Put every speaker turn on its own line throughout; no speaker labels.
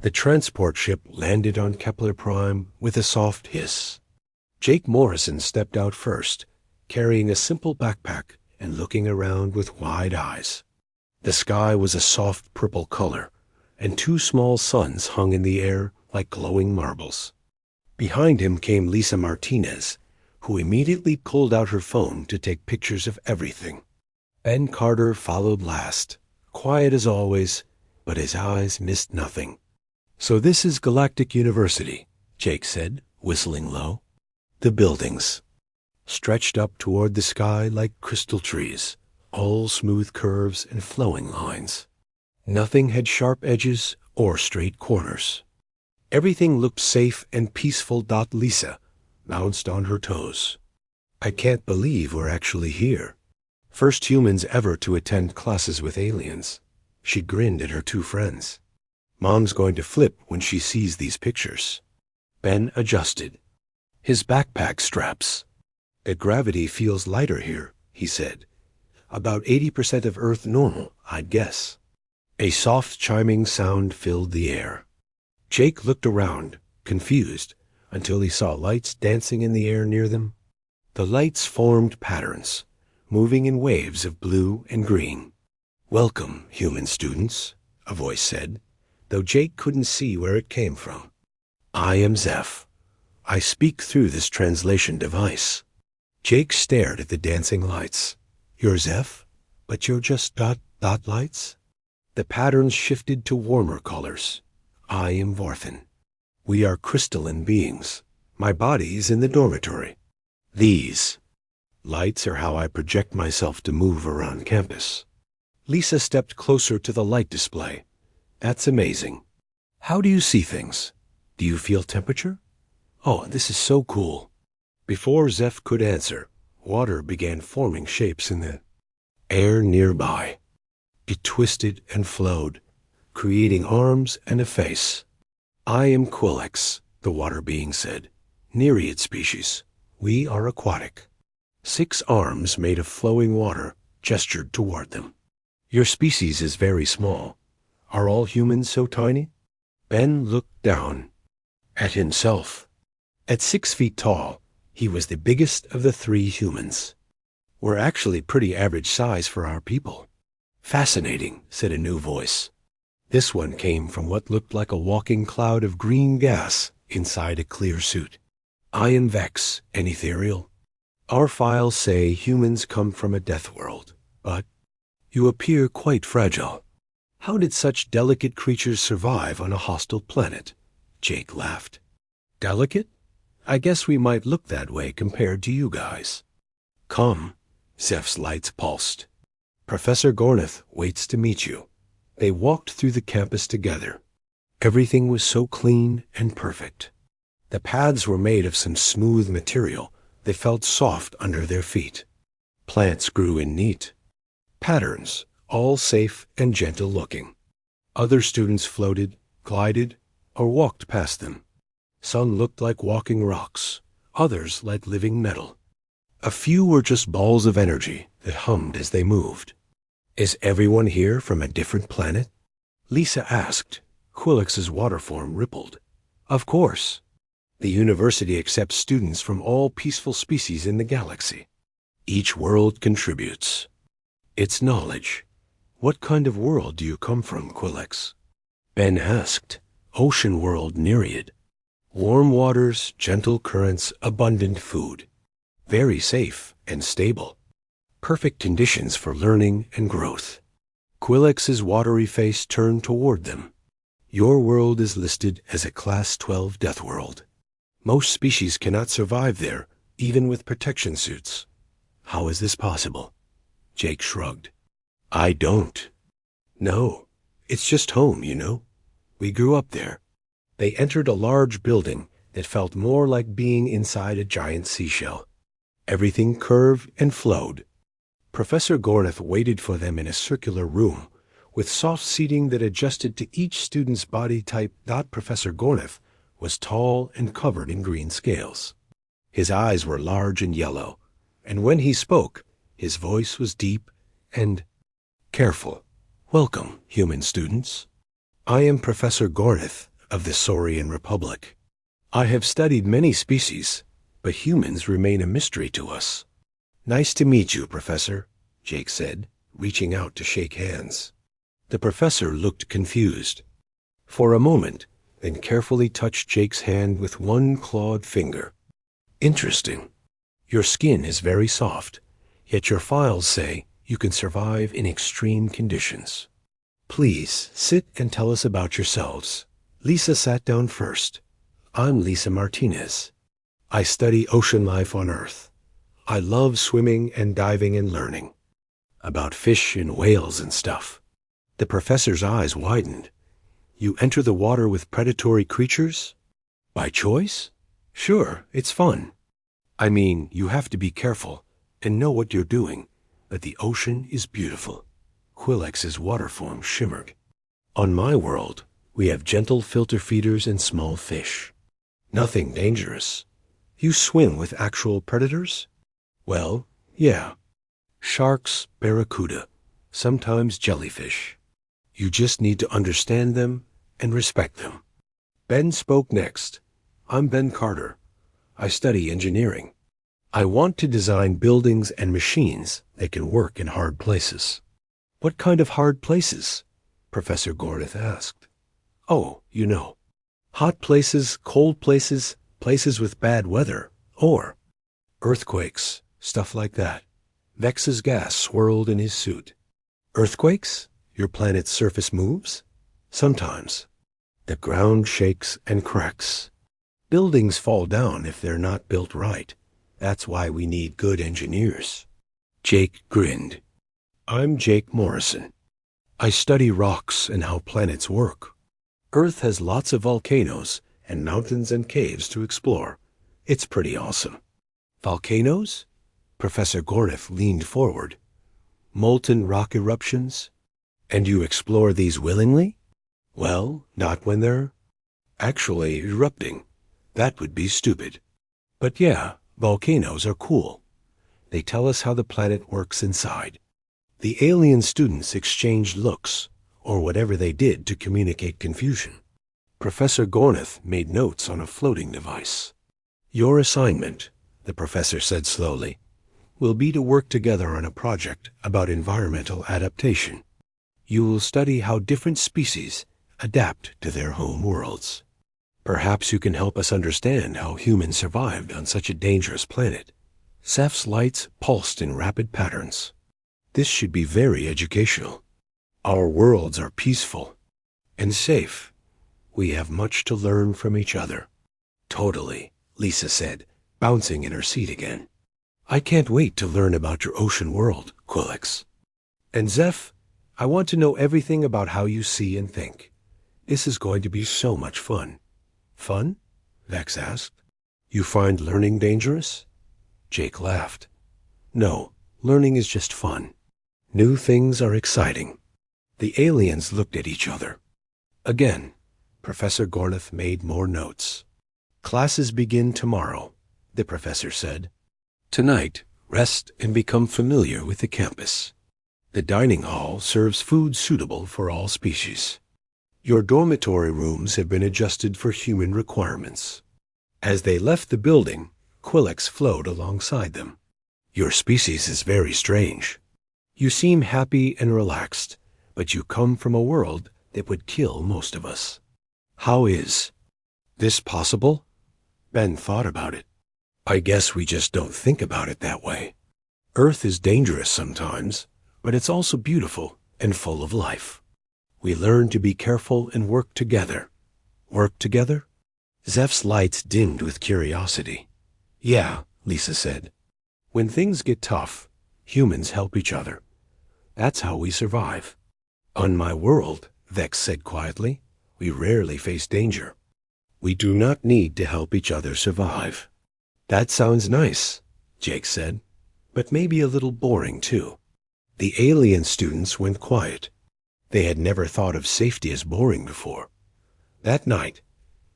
The transport ship landed on Kepler Prime with a soft hiss. Jake Morrison stepped out first, carrying a simple backpack and looking around with wide eyes. The sky was a soft purple color, and two small suns hung in the air like glowing marbles. Behind him came Lisa Martinez, who immediately pulled out her phone to take pictures of everything. Ben Carter followed last, quiet as always, but his eyes missed nothing. "So this is Galactic University," Jake said, whistling low. The buildings stretched up toward the sky like crystal trees, all smooth curves and flowing lines. Nothing had sharp edges or straight corners. Everything looked safe and peaceful. Lisa bounced on her toes. "I can't believe we're actually here. First humans ever to attend classes with aliens." She grinned at her two friends. "Mom's going to flip when she sees these pictures." Ben adjusted his backpack straps. "The gravity feels lighter here," he said. "About 80% of Earth normal, I'd guess." A soft chiming sound filled the air. Jake looked around, confused, until he saw lights dancing in the air near them. The lights formed patterns, moving in waves of blue and green. "Welcome, human students," a voice said, though Jake couldn't see where it came from. "I am Zeph. I speak through this translation device." Jake stared at the dancing lights. "You're Zeph, but you're just dot lights?" The patterns shifted to warmer colors. "I am Varthan. We are crystalline beings. My body is in the dormitory. These lights are how I project myself to move around campus." Lisa stepped closer to the light display. "That's amazing. How do you see things? Do you feel temperature? Oh, this is so cool." Before Zeph could answer, water began forming shapes in the air nearby. It twisted and flowed, creating arms and a face. "I am Quillex," the water being said. "Nereid species. We are aquatic." 6 arms made of flowing water gestured toward them. "Your species is very small. Are all humans so tiny?" Ben looked down at himself. At 6 feet tall, he was the biggest of the 3 humans. "We're actually pretty average size for our people." "Fascinating," said a new voice. This one came from what looked like a walking cloud of green gas inside a clear suit. "I am Vex, an ethereal. Our files say humans come from a death world, but you appear quite fragile. How did such delicate creatures survive on a hostile planet?" Jake laughed. "Delicate? I guess we might look that way compared to you guys." "Come," Zeph's lights pulsed. "Professor Gornith waits to meet you." They walked through the campus together. Everything was so clean and perfect. The paths were made of some smooth material that felt soft under their feet. Plants grew in neat patterns, all safe and gentle looking. Other students floated, glided, or walked past them. Some looked like walking rocks, others like living metal. A few were just balls of energy that hummed as they moved. "Is everyone here from a different planet?" Lisa asked. Quillex's water form rippled. "Of course. The university accepts students from all peaceful species in the galaxy. Each world contributes its knowledge." "What kind of world do you come from, Quillex?" Ben asked. "Ocean world Nereid. Warm waters, gentle currents, abundant food. Very safe and stable. Perfect conditions for learning and growth." Quillex's watery face turned toward them. "Your world is listed as a Class 12 death world. Most species cannot survive there, even with protection suits. How is this possible?" Jake shrugged. "I don't. No, it's just home, you know. We grew up there." They entered a large building that felt more like being inside a giant seashell. Everything curved and flowed. Professor Gornith waited for them in a circular room, with soft seating that adjusted to each student's body type. Professor Gornith was tall and covered in green scales. His eyes were large and yellow, and when he spoke, his voice was deep and careful. "Welcome, human students. I am Professor Gornith of the Saurian Republic. I have studied many species, but humans remain a mystery to us. Nice to meet you, Professor, Jake said, reaching out to shake hands. The professor looked confused. For a moment, then carefully touched Jake's hand with one clawed finger. Interesting. Your skin is very soft, yet your files say you can survive in extreme conditions. Please sit and tell us about yourselves. Lisa sat down first. I'm Lisa Martinez. I study ocean life on Earth. I love swimming and diving and learning about fish and whales and stuff. The professor's eyes widened. You enter the water with predatory creatures? By choice? Sure, it's fun. I mean, you have to be careful and know what you're doing, but the ocean is beautiful. Quillex's water form shimmered. On my world, we have gentle filter feeders and small fish. Nothing dangerous. You swim with actual predators? Well, yeah. Sharks, barracuda, sometimes jellyfish. You just need to understand them and respect them. Ben spoke next. I'm Ben Carter. I study engineering. I want to design buildings and machines that can work in hard places. What kind of hard places? Professor Gornith asked. Oh, you know. Hot places, cold places, places with bad weather, or earthquakes, stuff like that. Vex's gas swirled in his suit. Earthquakes? Your planet's surface moves? Sometimes. The ground shakes and cracks. Buildings fall down if they're not built right. That's why we need good engineers. Jake grinned. I'm Jake Morrison. I study rocks and how planets work. Earth has lots of volcanoes and mountains and caves to explore. It's pretty awesome. Volcanoes? Professor Gornith leaned forward. Molten rock eruptions? And you explore these willingly? Well, not when they're actually erupting. That would be stupid. But yeah, volcanoes are cool. They tell us how the planet works inside. The alien students exchanged looks, or whatever they did to communicate confusion. Professor Gornith made notes on a floating device. Your assignment, the professor said slowly, will be to work together on a project about environmental adaptation. You will study how different species adapt to their home worlds. Perhaps you can help us understand how humans survived on such a dangerous planet. Zeph's lights pulsed in rapid patterns. This should be very educational. Our worlds are peaceful and safe. We have much to learn from each other. Totally, Lisa said, bouncing in her seat again. I can't wait to learn about your ocean world, Quillex. And Zeph, I want to know everything about how you see and think. This is going to be so much fun. Fun? Vex asked. You find learning dangerous? Jake laughed. No, learning is just fun. New things are exciting. The aliens looked at each other. Again, Professor Gornith made more notes. Classes begin tomorrow, the professor said. Tonight, rest and become familiar with the campus. The dining hall serves food suitable for all species. Your dormitory rooms have been adjusted for human requirements. As they left the building, Quillex flowed alongside them. Your species is very strange. You seem happy and relaxed, but you come from a world that would kill most of us. How is this possible? Ben thought about it. I guess we just don't think about it that way. Earth is dangerous sometimes, but it's also beautiful and full of life. We learn to be careful and work together. Work together? Zeph's lights dimmed with curiosity. Yeah, Lisa said. When things get tough, humans help each other. That's how we survive. On my world, Vex said quietly, we rarely face danger. We do not need to help each other survive. That sounds nice, Jake said, but maybe a little boring too. The alien students went quiet. They had never thought of safety as boring before. That night,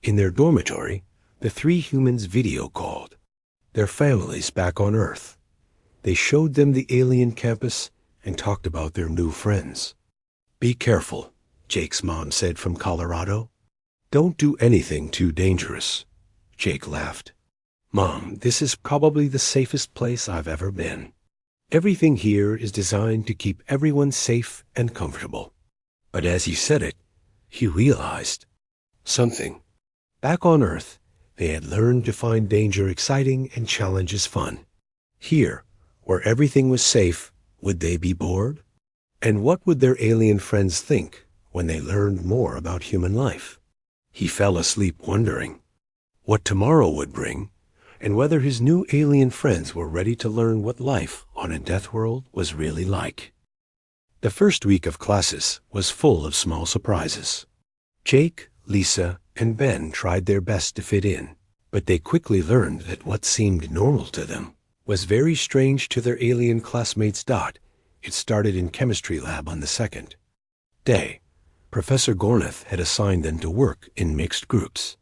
in their dormitory, the three humans video called. Their families back on Earth. They showed them the alien campus and talked about their new friends. Be careful, Jake's mom said from Colorado. Don't do anything too dangerous. Jake laughed. Mom, this is probably the safest place I've ever been. Everything here is designed to keep everyone safe and comfortable. But as he said it, he realized something. Back on Earth, they had learned to find danger exciting and challenges fun. Here, where everything was safe, would they be bored? And what would their alien friends think when they learned more about human life? He fell asleep wondering what tomorrow would bring, and whether his new alien friends were ready to learn what life on a Deathworld was really like. The first week of classes was full of small surprises. Jake, Lisa, and Ben tried their best to fit in, but they quickly learned that what seemed normal to them was very strange to their alien classmates. It started in chemistry lab on the second day. Professor Gornath had assigned them to work in mixed groups.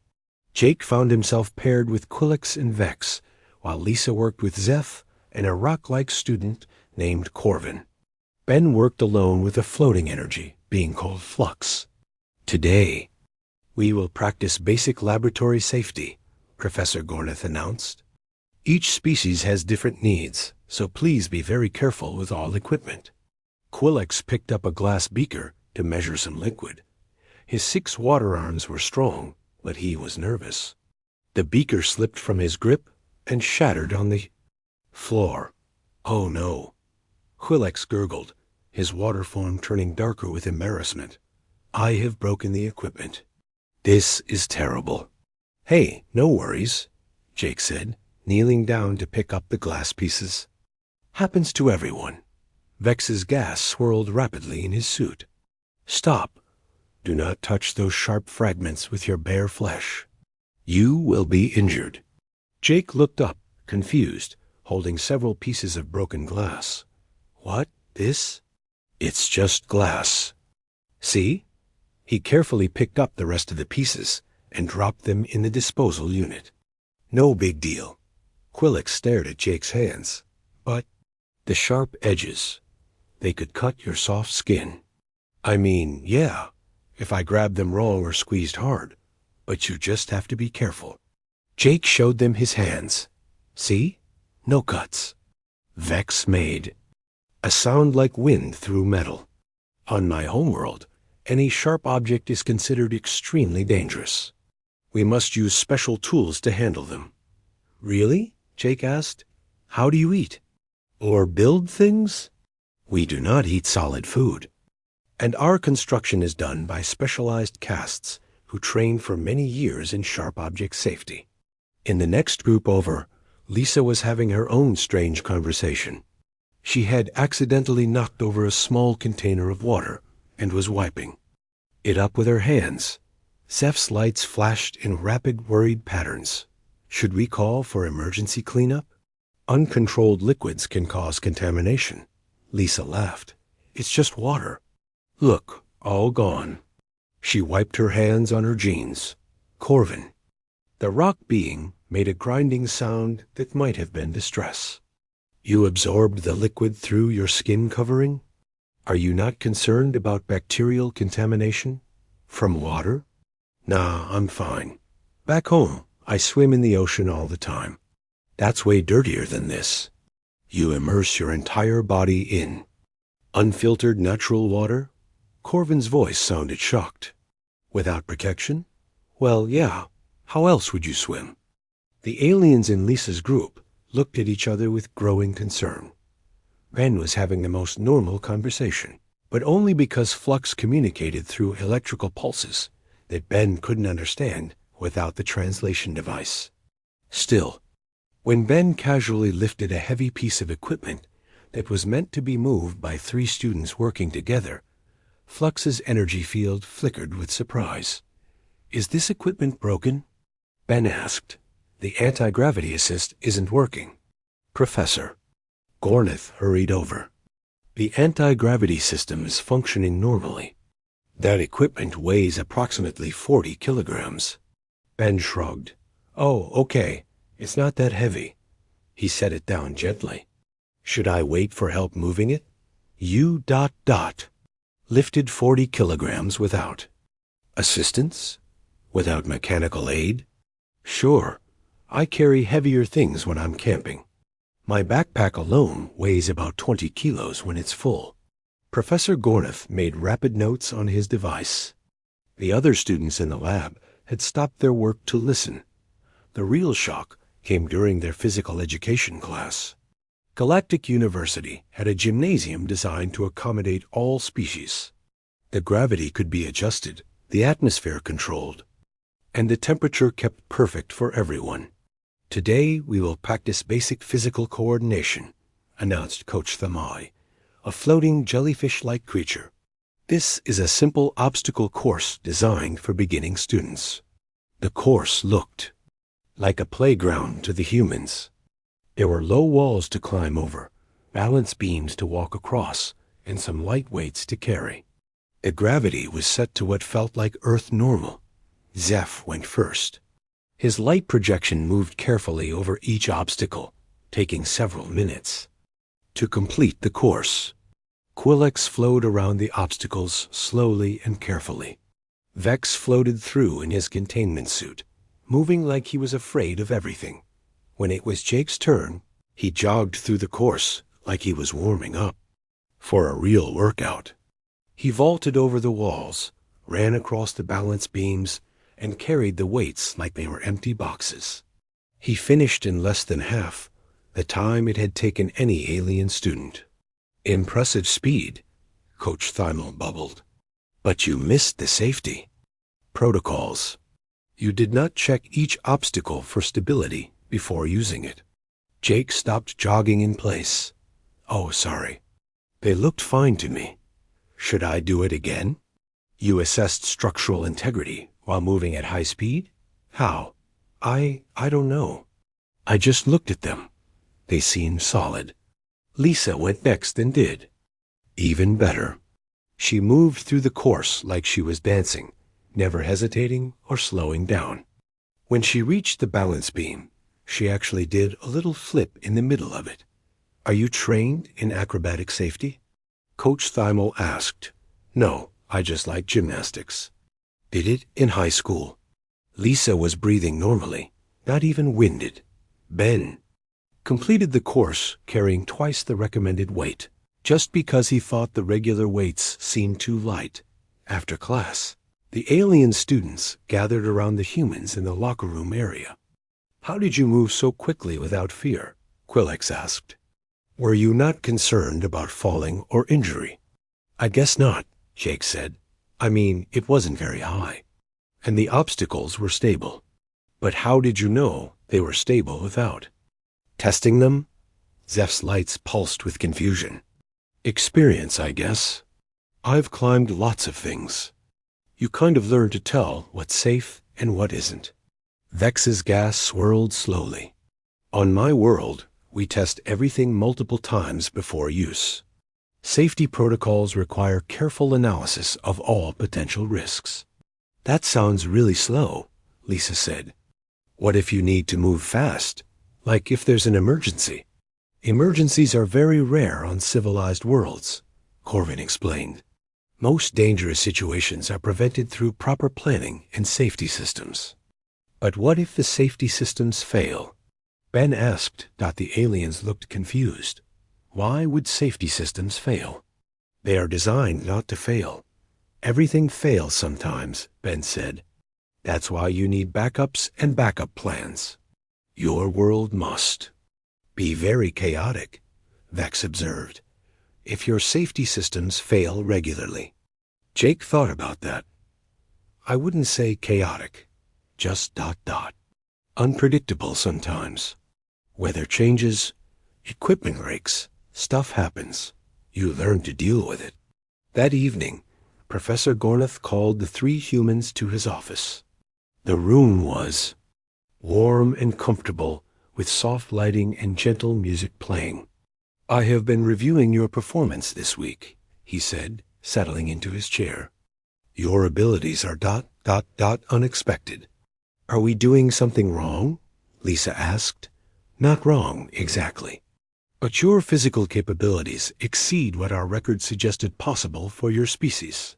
Jake found himself paired with Quillix and Vex, while Lisa worked with Zeph and a rock-like student named Corvin. Ben worked alone with a floating energy, being called Flux. Today, we will practice basic laboratory safety, Professor Gornath announced. Each species has different needs, so please be very careful with all equipment. Quillix picked up a glass beaker to measure some liquid. His 6 water arms were strong, but he was nervous. The beaker slipped from his grip and shattered on the floor. Oh no. Quillix gurgled, his water form turning darker with embarrassment. I have broken the equipment. This is terrible. Hey, no worries, Jake said, kneeling down to pick up the glass pieces. Happens to everyone. Vex's gas swirled rapidly in his suit. Stop. Do not touch those sharp fragments with your bare flesh. You will be injured. Jake looked up, confused, holding several pieces of broken glass. What? This? It's just glass. See? He carefully picked up the rest of the pieces and dropped them in the disposal unit. No big deal. Quillix stared at Jake's hands. But the sharp edges, they could cut your soft skin. I mean, yeah, if I grabbed them wrong or squeezed hard, but you just have to be careful. Jake showed them his hands. See? No cuts. Vex made a sound like wind through metal. On my homeworld, any sharp object is considered extremely dangerous. We must use special tools to handle them. Really? Jake asked. How do you eat? Or build things? We do not eat solid food. And our construction is done by specialized casts who train for many years in sharp object safety. In the next group over, Lisa was having her own strange conversation. She had accidentally knocked over a small container of water and was wiping it up with her hands. Zeph's lights flashed in rapid, worried patterns. Should we call for emergency cleanup? Uncontrolled liquids can cause contamination. Lisa laughed. It's just water. Look, all gone. She wiped her hands on her jeans. Corvin. The rock being made a grinding sound that might have been distress. You absorbed the liquid through your skin covering? Are you not concerned about bacterial contamination? From water? Nah, I'm fine. Back home, I swim in the ocean all the time. That's way dirtier than this. You immerse your entire body in unfiltered natural water? Corvin's voice sounded shocked. Without protection? Well, yeah. How else would you swim? The aliens in Lisa's group looked at each other with growing concern. Ben was having the most normal conversation, but only because Flux communicated through electrical pulses that Ben couldn't understand without the translation device. Still, when Ben casually lifted a heavy piece of equipment that was meant to be moved by 3 students working together, Flux's energy field flickered with surprise. Is this equipment broken? Ben asked. The anti-gravity assist isn't working. Professor. Gornath hurried over. The anti-gravity system is functioning normally. That equipment weighs approximately 40 kilograms. Ben shrugged. Oh, okay. It's not that heavy. He set it down gently. Should I wait for help moving it? You ... lifted 40 kilograms without assistance? Without mechanical aid? Sure. I carry heavier things when I'm camping. My backpack alone weighs about 20 kilos when it's full. Professor Gornath made rapid notes on his device. The other students in the lab had stopped their work to listen. The real shock came during their physical education class. Galactic University had a gymnasium designed to accommodate all species. The gravity could be adjusted, the atmosphere controlled, and the temperature kept perfect for everyone. Today we will practice basic physical coordination, announced Coach Thamai, a floating jellyfish-like creature. This is a simple obstacle course designed for beginning students. The course looked like a playground to the humans. There were low walls to climb over, balance beams to walk across, and some light weights to carry. The gravity was set to what felt like Earth normal. Zeph went first. His light projection moved carefully over each obstacle, taking several minutes. To complete the course, Quillex flowed around the obstacles slowly and carefully. Vex floated through in his containment suit, moving like he was afraid of everything. When it was Jake's turn, he jogged through the course like he was warming up for a real workout. He vaulted over the walls, ran across the balance beams, and carried the weights like they were empty boxes. He finished in less than half the time it had taken any alien student. Impressive speed, Coach Thymel bubbled. But you missed the safety protocols. You did not check each obstacle for stability before using it. Jake stopped jogging in place. Oh, sorry. They looked fine to me. Should I do it again? You assessed structural integrity while moving at high speed? How? I don't know. I just looked at them. They seemed solid. Lisa went next and did even better. She moved through the course like she was dancing, never hesitating or slowing down. When she reached the balance beam, she actually did a little flip in the middle of it. Are you trained in acrobatic safety? Coach Thymel asked. No, I just like gymnastics. Did it in high school. Lisa was breathing normally, not even winded. Ben completed the course carrying twice the recommended weight, just because he thought the regular weights seemed too light. After class, the alien students gathered around the humans in the locker room area. How did you move so quickly without fear? Quillex asked. Were you not concerned about falling or injury? I guess not, Jake said. I mean, it wasn't very high, and the obstacles were stable. But how did you know they were stable without testing them? Zeph's lights pulsed with confusion. Experience, I guess. I've climbed lots of things. You kind of learn to tell what's safe and what isn't. Vex's gas swirled slowly. On my world, we test everything multiple times before use. Safety protocols require careful analysis of all potential risks. That sounds really slow, Lisa said. What if you need to move fast? Like if there's an emergency? Emergencies are very rare on civilized worlds, Corvin explained. Most dangerous situations are prevented through proper planning and safety systems. But what if the safety systems fail? Ben asked. The aliens looked confused. Why would safety systems fail? They are designed not to fail. Everything fails sometimes, Ben said. That's why you need backups and backup plans. Your world must be very chaotic, Vex observed, if your safety systems fail regularly. Jake thought about that. I wouldn't say chaotic, just ... Unpredictable sometimes. Weather changes, equipment breaks, stuff happens. You learn to deal with it. That evening, Professor Gornath called the three humans to his office. The room was warm and comfortable, with soft lighting and gentle music playing. I have been reviewing your performance this week, he said, settling into his chair. Your abilities are ... unexpected. Are we doing something wrong? Lisa asked. Not wrong, exactly. But your physical capabilities exceed what our records suggested possible for your species.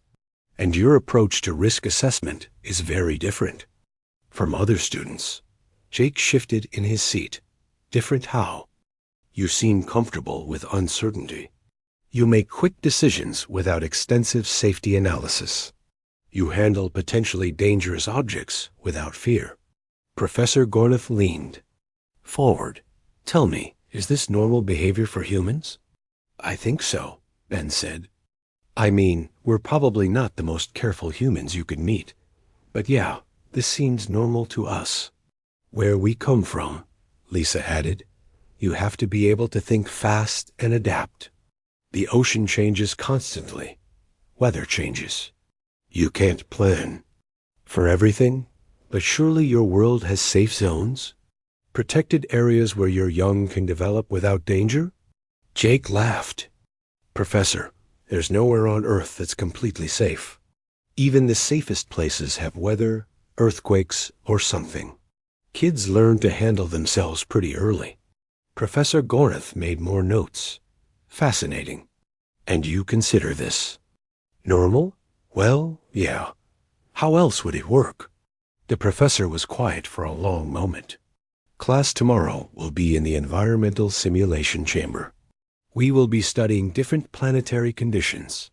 And your approach to risk assessment is very different from other students. Jake shifted in his seat. Different how? You seem comfortable with uncertainty. You make quick decisions without extensive safety analysis. You handle potentially dangerous objects without fear. Professor Gornath leaned forward. Tell me, is this normal behavior for humans? I think so, Ben said. I mean, we're probably not the most careful humans you could meet. But yeah, this seems normal to us. Where we come from, Lisa added, you have to be able to think fast and adapt. The ocean changes constantly. Weather changes. You can't plan for everything, but surely your world has safe zones? Protected areas where your young can develop without danger? Jake laughed. Professor, there's nowhere on Earth that's completely safe. Even the safest places have weather, earthquakes, or something. Kids learn to handle themselves pretty early. Professor Gornath made more notes. Fascinating. And you consider this normal? Well, yeah. How else would it work? The professor was quiet for a long moment. Class tomorrow will be in the environmental simulation chamber. We will be studying different planetary conditions.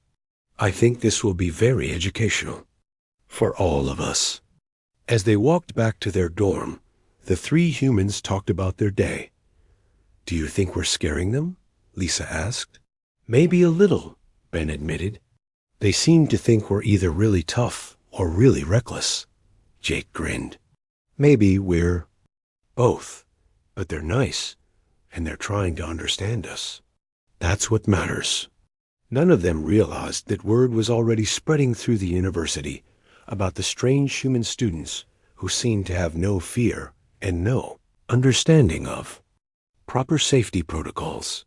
I think this will be very educational for all of us. As they walked back to their dorm, the three humans talked about their day. Do you think we're scaring them? Lisa asked. Maybe a little, Ben admitted. They seem to think we're either really tough or really reckless. Jake grinned. Maybe we're both, but they're nice, and they're trying to understand us. That's what matters. None of them realized that word was already spreading through the university about the strange human students who seemed to have no fear and no understanding of proper safety protocols.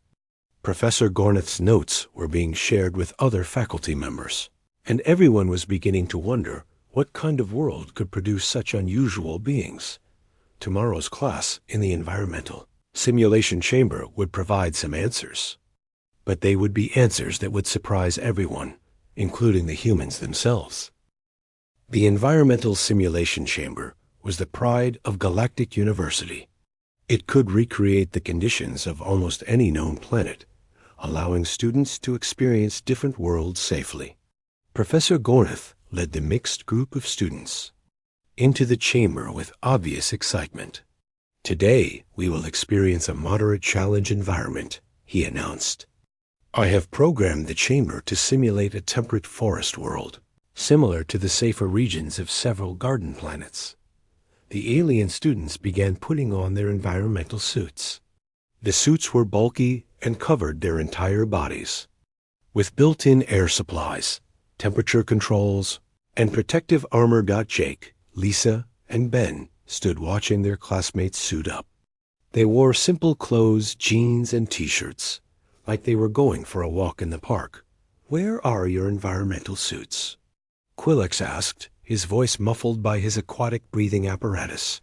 Professor Gornath's notes were being shared with other faculty members, and everyone was beginning to wonder what kind of world could produce such unusual beings. Tomorrow's class in the environmental simulation chamber would provide some answers. But they would be answers that would surprise everyone, including the humans themselves. The environmental simulation chamber was the pride of Galactic University. It could recreate the conditions of almost any known planet, allowing students to experience different worlds safely. Professor Gornath led the mixed group of students into the chamber with obvious excitement. Today, we will experience a moderate challenge environment, he announced. I have programmed the chamber to simulate a temperate forest world, similar to the safer regions of several garden planets. The alien students began putting on their environmental suits. The suits were bulky and covered their entire bodies. With built-in air supplies, temperature controls, and protective armor. Jake, Lisa, and Ben stood watching their classmates suit up. They wore simple clothes, jeans, and t-shirts, like they were going for a walk in the park. Where are your environmental suits? Quillex asked, his voice muffled by his aquatic breathing apparatus.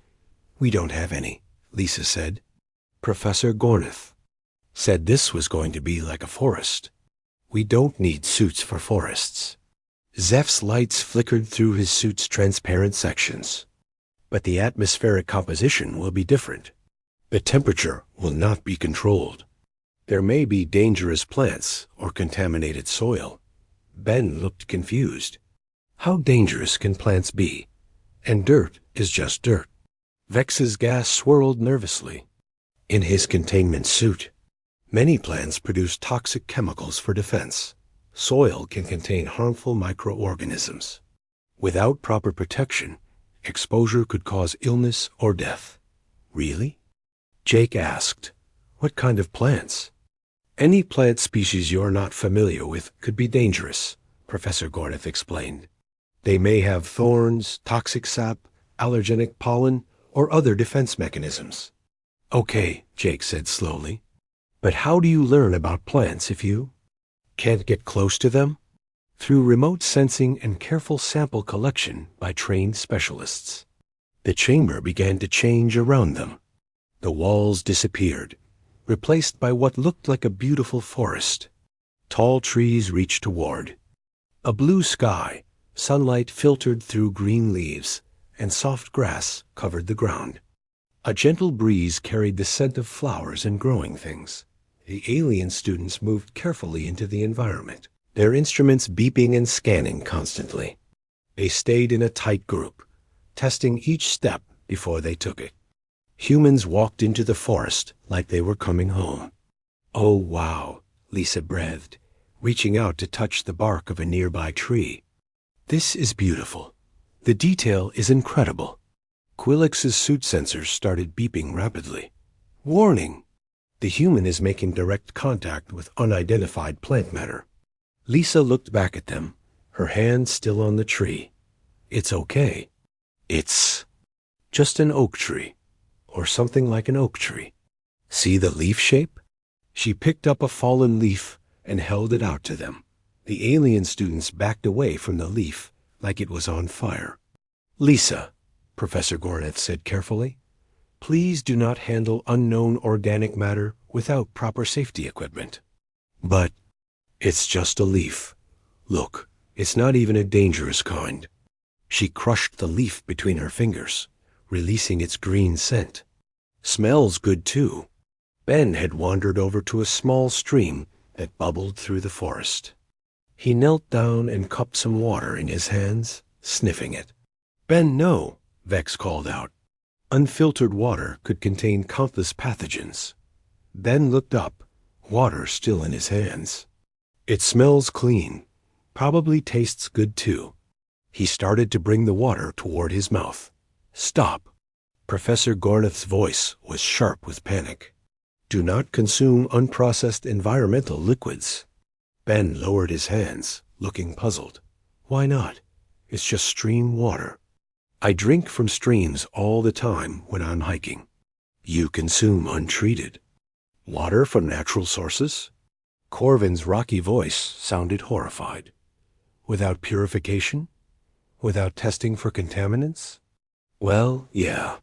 We don't have any, Lisa said. Professor Gornath said this was going to be like a forest. We don't need suits for forests. Zeph's lights flickered through his suit's transparent sections. But the atmospheric composition will be different. The temperature will not be controlled. There may be dangerous plants or contaminated soil. Ben looked confused. How dangerous can plants be? And dirt is just dirt. Vex's gas swirled nervously. In his containment suit, many plants produce toxic chemicals for defense. Soil can contain harmful microorganisms. Without proper protection, exposure could cause illness or death. Really? Jake asked. What kind of plants? Any plant species you're not familiar with could be dangerous, Professor Gornath explained. They may have thorns, toxic sap, allergenic pollen, or other defense mechanisms. Okay, Jake said slowly. But how do you learn about plants if you can't get close to them? Through remote sensing and careful sample collection by trained specialists. The chamber began to change around them. The walls disappeared, replaced by what looked like a beautiful forest. Tall trees reached toward a blue sky Sunlight filtered through green leaves, and soft grass covered the ground. A gentle breeze carried the scent of flowers and growing things. The alien students moved carefully into the environment, their instruments beeping and scanning constantly. They stayed in a tight group, testing each step before they took it. Humans walked into the forest like they were coming home. "Oh, wow," Lisa breathed, reaching out to touch the bark of a nearby tree. "This is beautiful. The detail is incredible." Quillix's suit sensors started beeping rapidly. "Warning! The human is making direct contact with unidentified plant matter." Lisa looked back at them, her hand still on the tree. "It's okay. It's just an oak tree, or something like an oak tree. See the leaf shape?" She picked up a fallen leaf and held it out to them. The alien students backed away from the leaf like it was on fire. "Lisa," Professor Gorneth said carefully, "please do not handle unknown organic matter without proper safety equipment." "But it's just a leaf. Look, it's not even a dangerous kind." She crushed the leaf between her fingers, releasing its green scent. "Smells good, too." Ben had wandered over to a small stream that bubbled through the forest. He knelt down and cupped some water in his hands, sniffing it. "Ben, no," Vex called out. Unfiltered water could contain countless pathogens. Ben looked up, water still in his hands. "It smells clean. Probably tastes good, too." He started to bring the water toward his mouth. "Stop." Professor Gorneth's voice was sharp with panic. "Do not consume unprocessed environmental liquids." Ben lowered his hands, looking puzzled. "Why not? It's just stream water." "I drink from streams all the time when I'm hiking." "You consume untreated." "Water from natural sources?" Corvin's rocky voice sounded horrified. "Without purification? Without testing for contaminants?" "Well, yeah.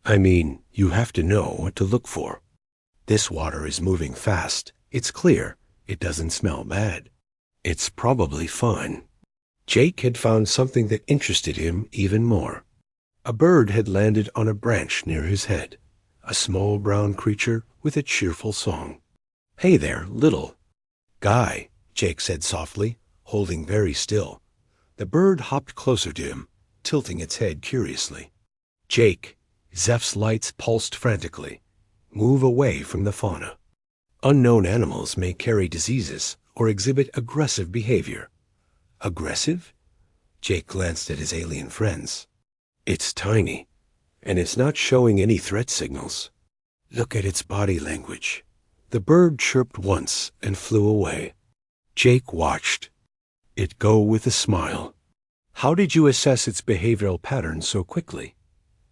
I mean, you have to know what to look for. This water is moving fast. It's clear. It doesn't smell bad. It's probably fine." Jake had found something that interested him even more. A bird had landed on a branch near his head, a small brown creature with a cheerful song. "Hey there, little guy," Jake said softly, holding very still. The bird hopped closer to him, tilting its head curiously. "Jake," Zeph's lights pulsed frantically. "Move away from the fauna. Unknown animals may carry diseases or exhibit aggressive behavior." "Aggressive?" Jake glanced at his alien friends. "It's tiny, and it's not showing any threat signals. Look at its body language." The bird chirped once and flew away. Jake watched it go with a smile. "How did you assess its behavioral patterns so quickly?"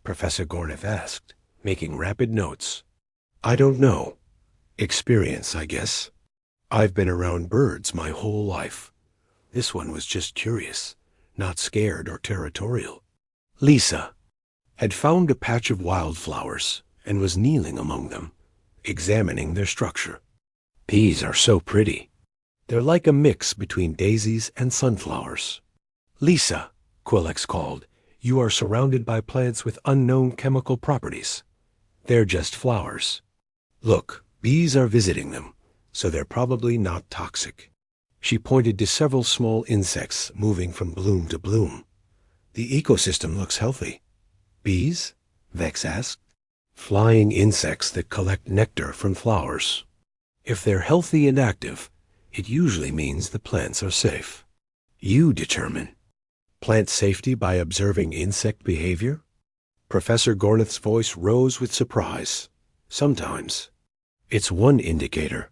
Professor Gorneth asked, making rapid notes. "I don't know. Experience, I guess. I've been around birds my whole life. This one was just curious, not scared or territorial." Lisa had found a patch of wildflowers and was kneeling among them, examining their structure. "These are so pretty. They're like a mix between daisies and sunflowers." "Lisa," Quillix called, "you are surrounded by plants with unknown chemical properties. They're just flowers. Look, bees are visiting them, so they're probably not toxic." She pointed to several small insects moving from bloom to bloom. "The ecosystem looks healthy." "Bees?" Vex asked. "Flying insects that collect nectar from flowers. If they're healthy and active, it usually means the plants are safe." "You determine." "Plant safety by observing insect behavior?" Professor Gorneth's voice rose with surprise. "Sometimes. It's one indicator.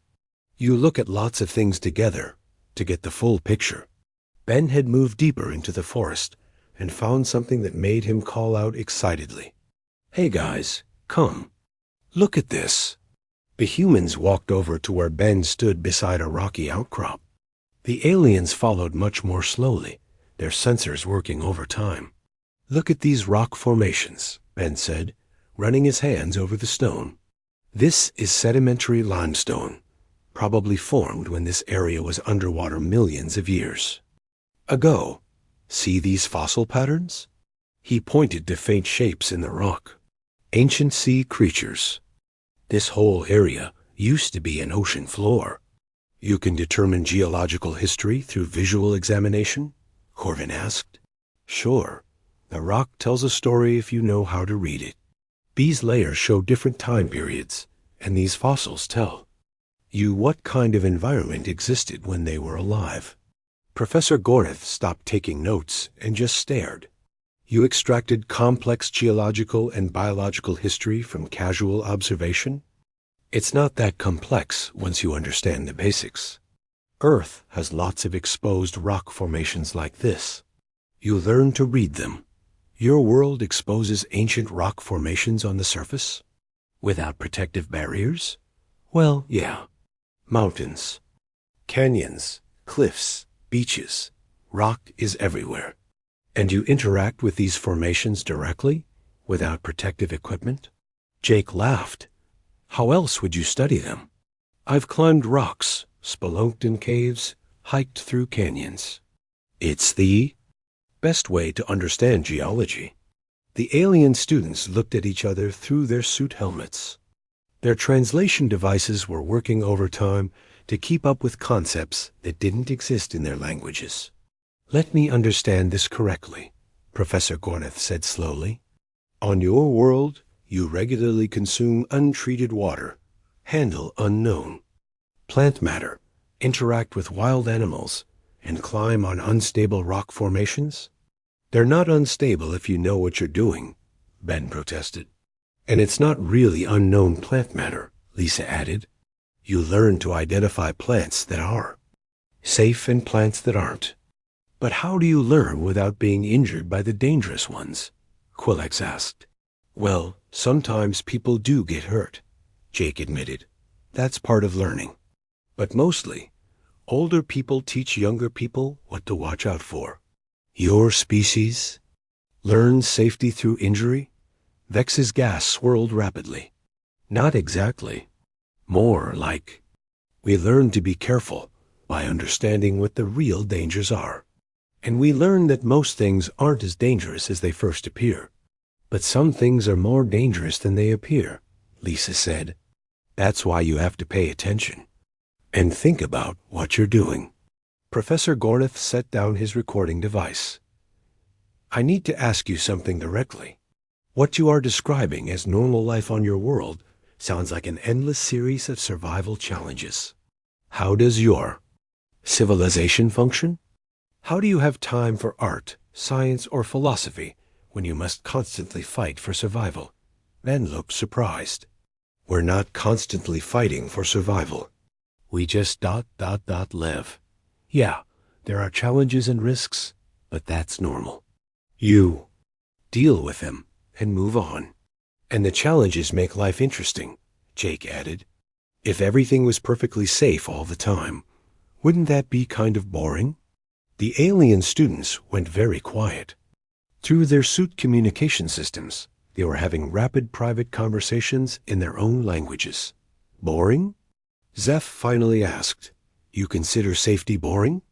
You look at lots of things together to get the full picture." Ben had moved deeper into the forest and found something that made him call out excitedly. "Hey guys, come. Look at this." The humans walked over to where Ben stood beside a rocky outcrop. The aliens followed much more slowly, their sensors working overtime. "Look at these rock formations," Ben said, running his hands over the stone. "This is sedimentary limestone, probably formed when this area was underwater millions of years ago. See these fossil patterns? He pointed to faint shapes in the rock. Ancient sea creatures. This whole area used to be an ocean floor. You can determine geological history through visual examination? Corvin asked. Sure. The rock tells a story if you know how to read it. These layers show different time periods, and these fossils tell you what kind of environment existed when they were alive. Professor Gornith stopped taking notes and just stared. You extracted complex geological and biological history from casual observation? It's not that complex once you understand the basics. Earth has lots of exposed rock formations like this. You learn to read them. Your world exposes ancient rock formations on the surface? Without protective barriers? Well, yeah. Mountains, canyons, cliffs, beaches. Rock is everywhere. And you interact with these formations directly, without protective equipment? Jake laughed. How else would you study them? I've climbed rocks, spelunked in caves, hiked through canyons. It's the best way to understand geology. The alien students looked at each other through their suit helmets. Their translation devices were working overtime to keep up with concepts that didn't exist in their languages. Let me understand this correctly, Professor Gornith said slowly. On your world, you regularly consume untreated water, handle unknown plant matter, interact with wild animals, and climb on unstable rock formations? They're not unstable if you know what you're doing, Ben protested. And it's not really unknown plant matter, Lisa added. You learn to identify plants that are safe and plants that aren't. But how do you learn without being injured by the dangerous ones? Quillex asked. Well, sometimes people do get hurt, Jake admitted. That's part of learning. But mostly, older people teach younger people what to watch out for. Your species learns safety through injury? Vex's gas swirled rapidly. Not exactly. More like, we learn to be careful by understanding what the real dangers are. And we learn that most things aren't as dangerous as they first appear. But some things are more dangerous than they appear, Lisa said. That's why you have to pay attention. And think about what you're doing. Professor Gornith set down his recording device. I need to ask you something directly. What you are describing as normal life on your world sounds like an endless series of survival challenges. How does your civilization function? How do you have time for art, science, or philosophy when you must constantly fight for survival? Ben looked surprised. We're not constantly fighting for survival. We just live. Yeah, there are challenges and risks, but that's normal. You deal with them and move on. And the challenges make life interesting, Jake added. If everything was perfectly safe all the time, wouldn't that be kind of boring? The alien students went very quiet. Through their suit communication systems, they were having rapid private conversations in their own languages. Boring? Zeph finally asked. You consider safety boring?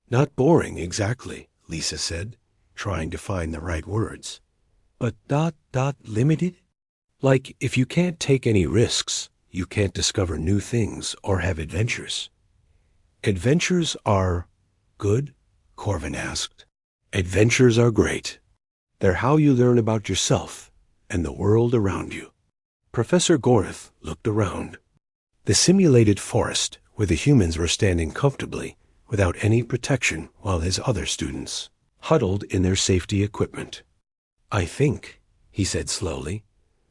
Not boring exactly, Lisa said, trying to find the right words. But limited? Like if you can't take any risks, you can't discover new things or have adventures. Adventures are good? Corvin asked. Adventures are great. They're how you learn about yourself and the world around you. Professor Gornith looked around. The simulated forest where the humans were standing comfortably without any protection while his other students huddled in their safety equipment. I think, he said slowly,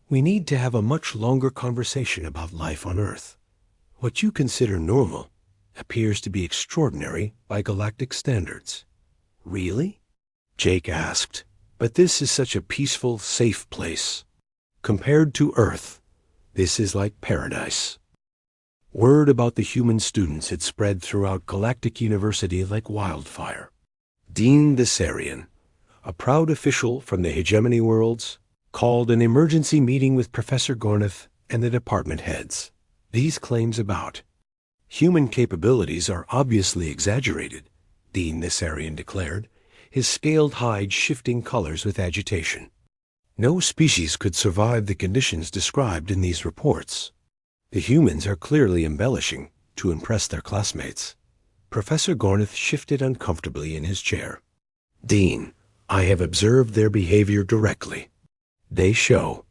we need to have a much longer conversation about life on Earth. What you consider normal appears to be extraordinary by galactic standards. Really? Jake asked. But this is such a peaceful, safe place. Compared to Earth, this is like paradise. Word about the human students had spread throughout Galactic University like wildfire. Dean Thessarian, a proud official from the hegemony worlds, called an emergency meeting with Professor Gornith and the department heads. These claims about human capabilities are obviously exaggerated, Dean Thessarian declared, his scaled hide shifting colors with agitation. No species could survive the conditions described in these reports. The humans are clearly embellishing to impress their classmates. Professor Gornith shifted uncomfortably in his chair. Dean, I have observed their behavior directly. They show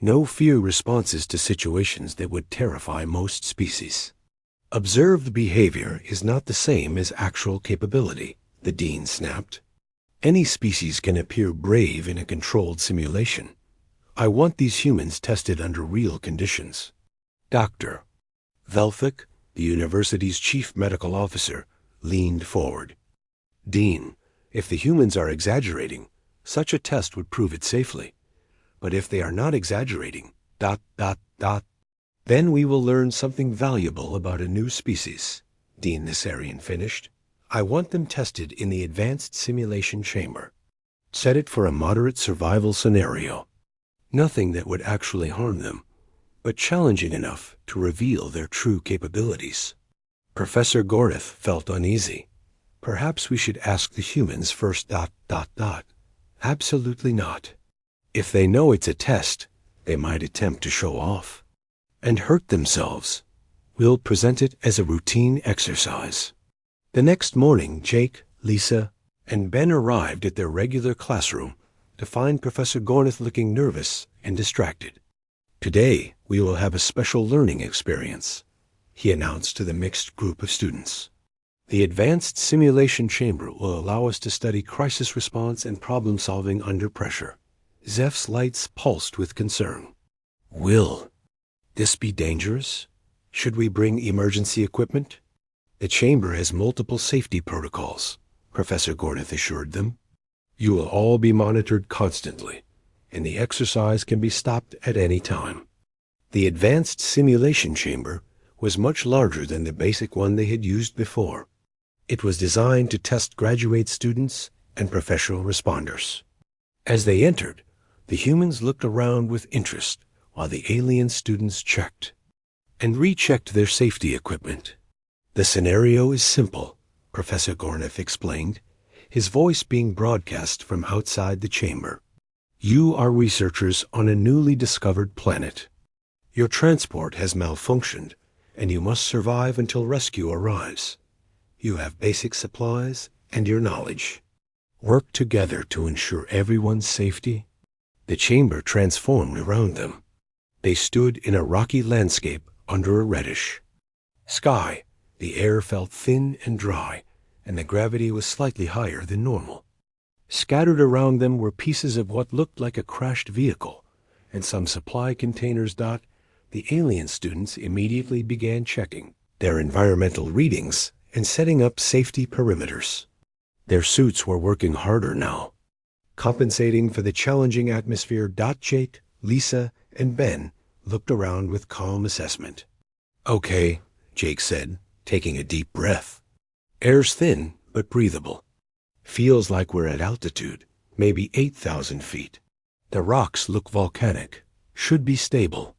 no few responses to situations that would terrify most species. Observed behavior is not the same as actual capability, the Dean snapped. Any species can appear brave in a controlled simulation. I want these humans tested under real conditions. Dr. Velthick, the university's chief medical officer, leaned forward. Dean, if the humans are exaggerating, such a test would prove it safely. But if they are not exaggerating, then we will learn something valuable about a new species, Dean Nessarian finished. I want them tested in the advanced simulation chamber. Set it for a moderate survival scenario. Nothing that would actually harm them, but challenging enough to reveal their true capabilities. Professor Gornith felt uneasy. Perhaps we should ask the humans first. Absolutely not. If they know it's a test, they might attempt to show off and hurt themselves. We'll present it as a routine exercise. The next morning, Jake, Lisa, and Ben arrived at their regular classroom to find Professor Gornith looking nervous and distracted. Today, we will have a special learning experience, he announced to the mixed group of students. The advanced simulation chamber will allow us to study crisis response and problem solving under pressure. Zeph's lights pulsed with concern. Will this be dangerous? Should we bring emergency equipment? The chamber has multiple safety protocols, Professor Gornith assured them. You will all be monitored constantly, and the exercise can be stopped at any time. The advanced simulation chamber was much larger than the basic one they had used before. It was designed to test graduate students and professional responders. As they entered, the humans looked around with interest while the alien students checked and rechecked their safety equipment. The scenario is simple, Professor Gornith explained, his voice being broadcast from outside the chamber. You are researchers on a newly discovered planet. Your transport has malfunctioned, and you must survive until rescue arrives. You have basic supplies and your knowledge. Work together to ensure everyone's safety. The chamber transformed around them. They stood in a rocky landscape under a reddish sky. The air felt thin and dry, and the gravity was slightly higher than normal. Scattered around them were pieces of what looked like a crashed vehicle, and some supply containers. The alien students immediately began checking their environmental readings and setting up safety perimeters. Their suits were working harder now, compensating for the challenging atmosphere. Jake, Lisa, and Ben looked around with calm assessment. Okay, Jake said, taking a deep breath. Air's thin, but breathable. Feels like we're at altitude, maybe 8,000 feet. The rocks look volcanic, should be stable.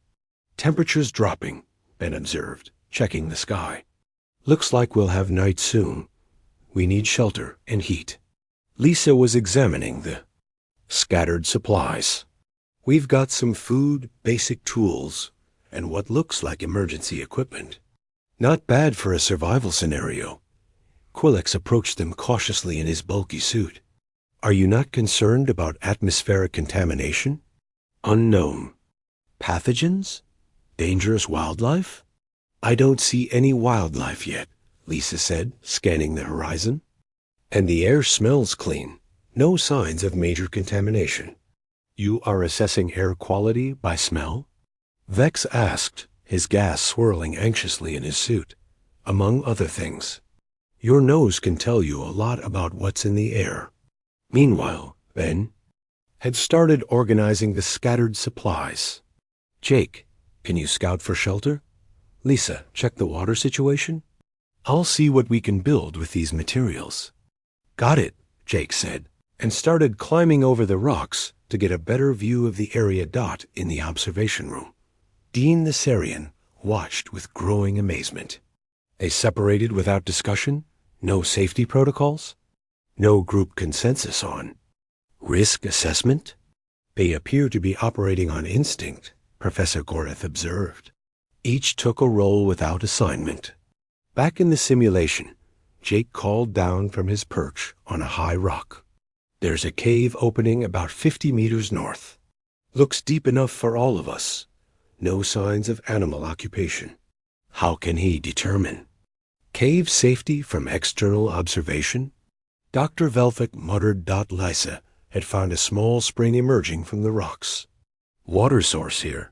Temperature's dropping, Ben observed, checking the sky. Looks like we'll have night soon. We need shelter and heat. Lisa was examining the scattered supplies. We've got some food, basic tools, and what looks like emergency equipment. Not bad for a survival scenario. Quillex approached them cautiously in his bulky suit. Are you not concerned about atmospheric contamination? Unknown. Pathogens? Dangerous wildlife? I don't see any wildlife yet, Lisa said, scanning the horizon. And the air smells clean. No signs of major contamination. You are assessing air quality by smell? Vex asked, his gas swirling anxiously in his suit. Among other things, your nose can tell you a lot about what's in the air. Meanwhile, Ben had started organizing the scattered supplies. Jake, can you scout for shelter? Lisa, check the water situation? I'll see what we can build with these materials. Got it, Jake said, and started climbing over the rocks to get a better view of the area. In the observation room, Dean Nessarian watched with growing amazement. They separated without discussion? No safety protocols? No group consensus on. Risk assessment? They appear to be operating on instinct, Professor Goreth observed. Each took a role without assignment. Back in the simulation, Jake called down from his perch on a high rock. There's a cave opening about 50 meters north. Looks deep enough for all of us. No signs of animal occupation. How can he determine? Cave safety from external observation? Dr. Velvik muttered Lysa had found a small spring emerging from the rocks. Water source here.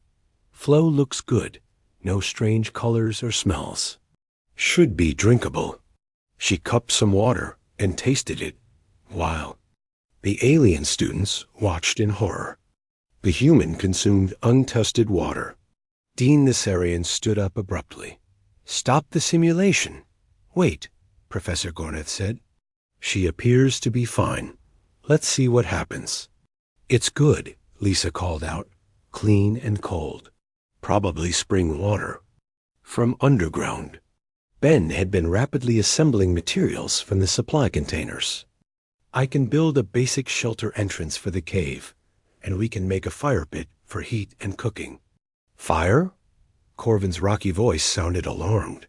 Flow looks good. No strange colors or smells. Should be drinkable. She cupped some water and tasted it. Wow. The alien students watched in horror. The human consumed untested water. Dean Nessarian stood up abruptly. Stop the simulation. Wait, Professor Gorneth said. She appears to be fine. Let's see what happens. It's good, Lisa called out. Clean and cold. Probably spring water. From underground. Ben had been rapidly assembling materials from the supply containers. I can build a basic shelter entrance for the cave, and we can make a fire pit for heat and cooking. Fire? Corvin's rocky voice sounded alarmed.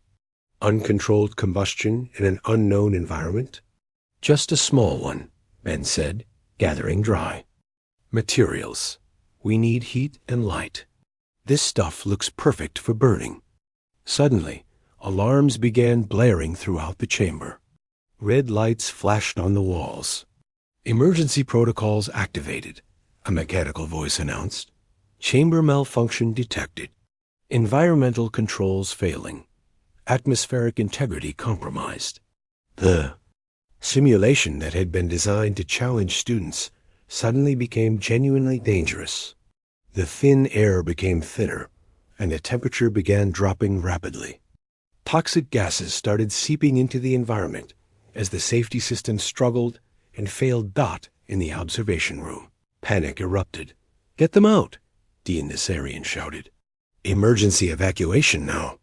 Uncontrolled combustion in an unknown environment? Just a small one, Ben said, gathering dry. Materials. We need heat and light. This stuff looks perfect for burning. Suddenly, alarms began blaring throughout the chamber. Red lights flashed on the walls. Emergency protocols activated, a mechanical voice announced. Chamber malfunction detected. Environmental controls failing. Atmospheric integrity compromised. The simulation that had been designed to challenge students suddenly became genuinely dangerous. The thin air became thinner, and the temperature began dropping rapidly. Toxic gases started seeping into the environment as the safety system struggled and failed in the observation room. Panic erupted. Get them out, Dean Nessarian shouted. Emergency evacuation now.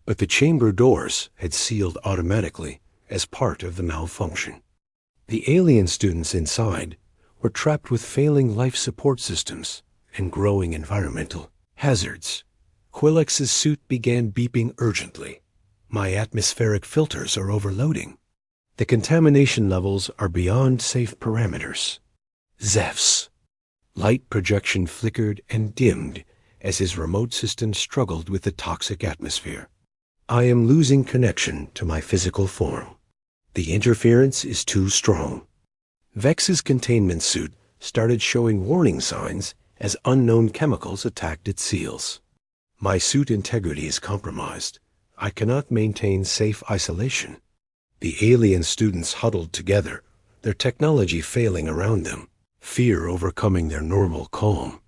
But the chamber doors had sealed automatically as part of the malfunction. The alien students inside were trapped with failing life support systems and growing environmental hazards. Quillex's suit began beeping urgently. My atmospheric filters are overloading. The contamination levels are beyond safe parameters. Zeph's light projection flickered and dimmed as his remote system struggled with the toxic atmosphere. I am losing connection to my physical form. The interference is too strong. Vex's containment suit started showing warning signs as unknown chemicals attacked its seals. My suit integrity is compromised. I cannot maintain safe isolation. The alien students huddled together, their technology failing around them, fear overcoming their normal calm.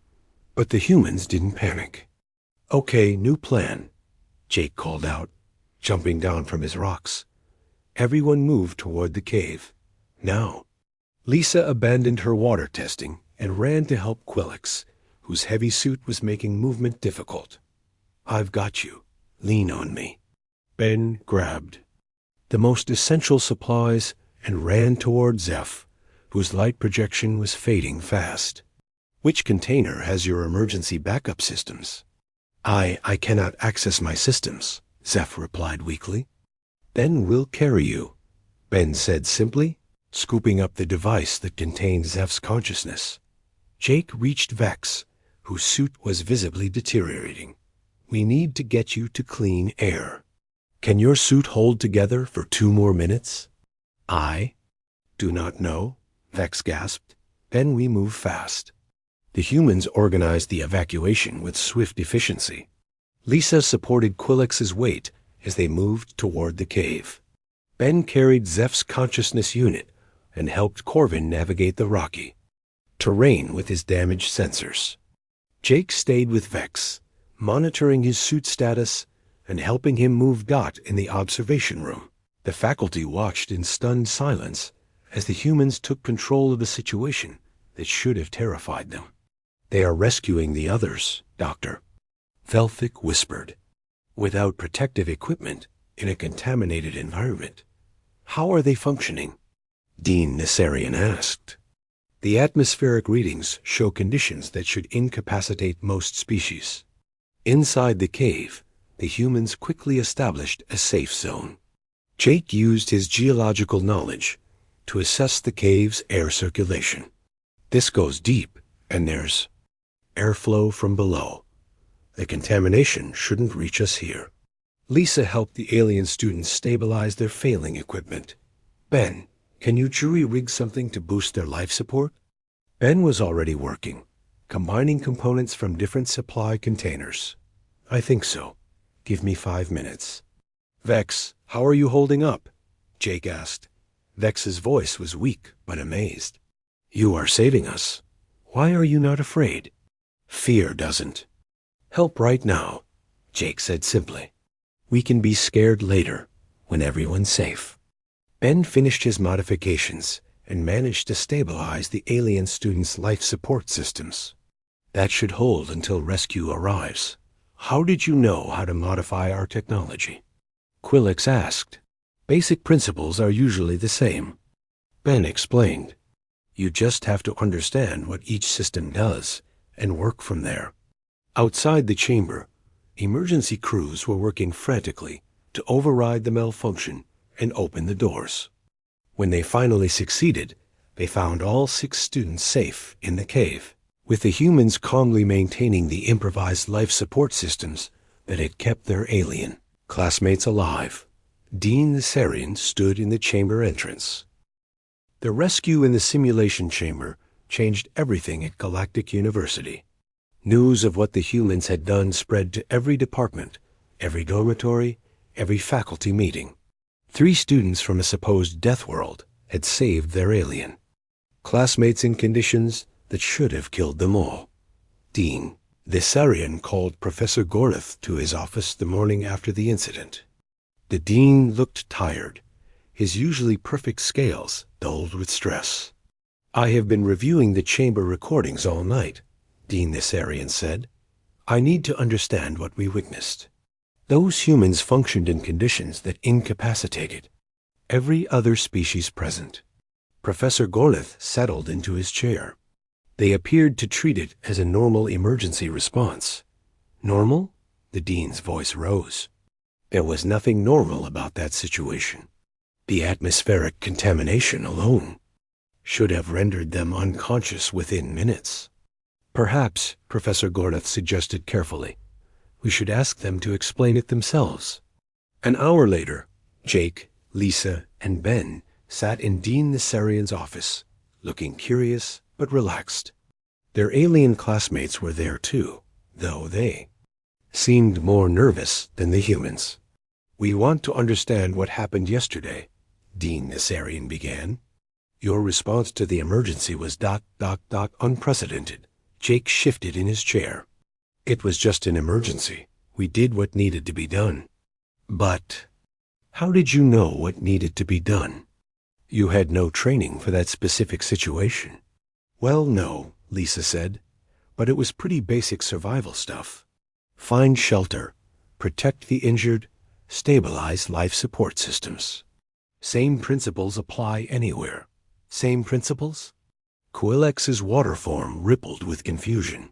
But the humans didn't panic. Okay, new plan, Jake called out, jumping down from his rocks. Everyone moved toward the cave. Now. Lisa abandoned her water testing and ran to help Quillex, whose heavy suit was making movement difficult. I've got you. Lean on me. Ben grabbed the most essential supplies and ran toward Zeph, whose light projection was fading fast. Which container has your emergency backup systems? I cannot access my systems, Zeph replied weakly. Then we'll carry you, Ben said simply, scooping up the device that contained Zeph's consciousness. Jake reached Vex, whose suit was visibly deteriorating. We need to get you to clean air. Can your suit hold together for 2 more minutes? I do not know, Vex gasped. Then we move fast. The humans organized the evacuation with swift efficiency. Lisa supported Quillex's weight as they moved toward the cave. Ben carried Zeph's consciousness unit and helped Corvin navigate the rocky terrain with his damaged sensors. Jake stayed with Vex, monitoring his suit status and helping him move Dot in the observation room. The faculty watched in stunned silence as the humans took control of the situation that should have terrified them. They are rescuing the others, Doctor, Velvik whispered. Without protective equipment, in a contaminated environment. How are they functioning? Dean Nessarian asked. The atmospheric readings show conditions that should incapacitate most species. Inside the cave, the humans quickly established a safe zone. Jake used his geological knowledge to assess the cave's air circulation. This goes deep, and there's airflow from below. The contamination shouldn't reach us here. Lisa helped the alien students stabilize their failing equipment. Ben, can you jury-rig something to boost their life support? Ben was already working, combining components from different supply containers. I think so. Give me 5 minutes. Vex, how are you holding up? Jake asked. Vex's voice was weak but amazed. You are saving us. Why are you not afraid? Fear doesn't help right now, Jake said simply. We can be scared later, when everyone's safe. Ben finished his modifications and managed to stabilize the alien students' life support systems. That should hold until rescue arrives. How did you know how to modify our technology? Quillix asked. Basic principles are usually the same. Ben explained. You just have to understand what each system does and work from there. Outside the chamber, emergency crews were working frantically to override the malfunction and open the doors. When they finally succeeded, they found all 6 students safe in the cave, with the humans calmly maintaining the improvised life support systems that had kept their alien classmates alive. Dean Nessarian stood in the chamber entrance. The rescue in the simulation chamber changed everything at Galactic University. News of what the humans had done spread to every department, every dormitory, every faculty meeting. 3 students from a supposed Deathworld had saved their alien. Classmates in conditions that should have killed them all. Dean Nessarian called Professor Gorlith to his office the morning after the incident. The dean looked tired, his usually perfect scales dulled with stress. I have been reviewing the chamber recordings all night, Dean Nessarian said. I need to understand what we witnessed. Those humans functioned in conditions that incapacitated every other species present. Professor Gorlith settled into his chair. They appeared to treat it as a normal emergency response. Normal? The dean's voice rose. There was nothing normal about that situation. The atmospheric contamination alone should have rendered them unconscious within minutes. Perhaps, Professor Gorlith suggested carefully, we should ask them to explain it themselves. An hour later, Jake, Lisa, and Ben sat in Dean Nessarian's office, looking curious but relaxed. Their alien classmates were there too, though they seemed more nervous than the humans. We want to understand what happened yesterday, Dean Nessarian began. Your response to the emergency was ... unprecedented. Jake shifted in his chair. It was just an emergency. We did what needed to be done. But how did you know what needed to be done? You had no training for that specific situation. Well, no, Lisa said, but it was pretty basic survival stuff. Find shelter, protect the injured, stabilize life support systems. Same principles apply anywhere. Same principles? Quillex's water form rippled with confusion.